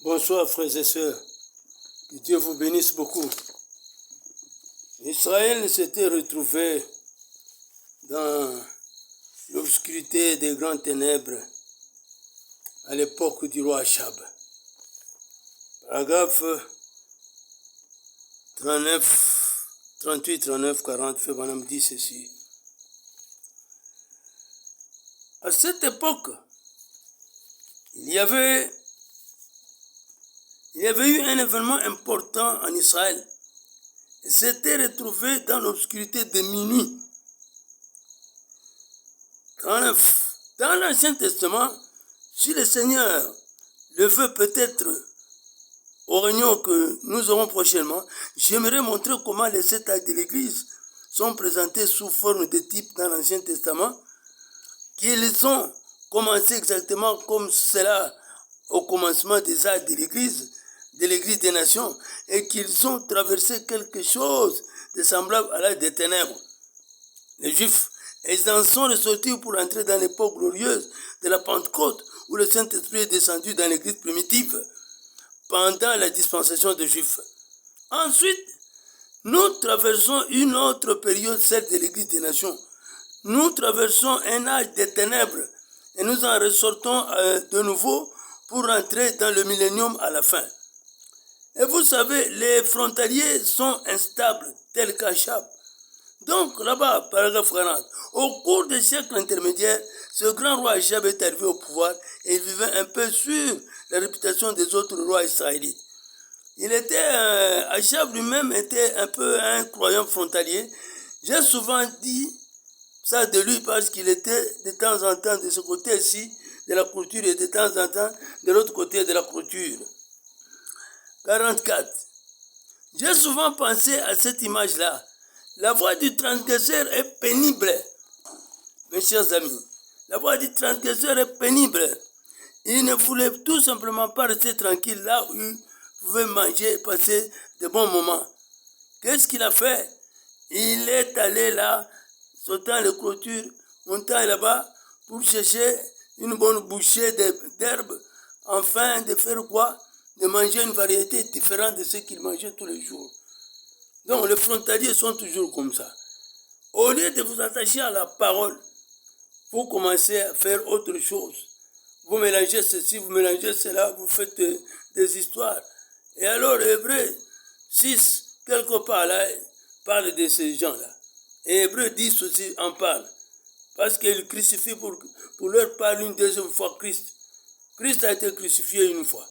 Bonsoir frères et sœurs, que Dieu vous bénisse beaucoup. Israël s'était retrouvé dans l'obscurité des grandes ténèbres à l'époque du roi Achab. Paragraphe 38, 39, 40, fait Madame dit ceci. À cette époque, il y avait eu un événement important en Israël. Il s'était retrouvé dans l'obscurité de minuit. 39. Dans l'Ancien Testament, si le Seigneur le veut peut-être au réunion que nous aurons prochainement, j'aimerais montrer comment les 7 actes de l'Église sont présentés sous forme de type dans l'Ancien Testament, qu'ils ont commencé exactement comme cela au commencement des actes de l'Église des nations, et qu'ils ont traversé quelque chose de semblable à l'âge des ténèbres. Les Juifs, ils en sont ressortis pour entrer dans l'époque glorieuse de la Pentecôte, où le Saint-Esprit est descendu dans l'Église primitive, pendant la dispensation des Juifs. Ensuite, nous traversons une autre période, celle de l'Église des nations. Nous traversons un âge des ténèbres, et nous en ressortons de nouveau pour entrer dans le millénium à la fin. Et vous savez, les frontaliers sont instables, tels qu'Achab. Donc, là-bas, paragraphe 40, au cours des siècles intermédiaires, ce grand roi Achab est arrivé au pouvoir et il vivait un peu sur la réputation des autres rois israélites. Achab lui-même était un peu un croyant frontalier. J'ai souvent dit ça de lui parce qu'il était de temps en temps de ce côté-ci de la clôture et de temps en temps de l'autre côté de la clôture. 44. J'ai souvent pensé à cette image-là. La voie du transgresseur est pénible. Mes chers amis, la voie du transgresseur est pénible. Il ne voulait tout simplement pas rester tranquille là où il pouvait manger et passer de bons moments. Qu'est-ce qu'il a fait? Il est allé là, sautant les clôtures, montant là-bas pour chercher une bonne bouchée d'herbe, afin de faire quoi? De manger une variété différente de ce qu'il mangeait tous les jours. Donc les frontaliers sont toujours comme ça. Au lieu de vous attacher à la parole, vous commencez à faire autre chose. Vous mélangez ceci, vous mélangez cela, vous faites des histoires. Et alors Hébreux 6, quelque part là, parle de ces gens-là. Et Hébreux 10 aussi en parle. Parce qu'ils crucifient pour leur parler une deuxième fois Christ. Christ a été crucifié une fois.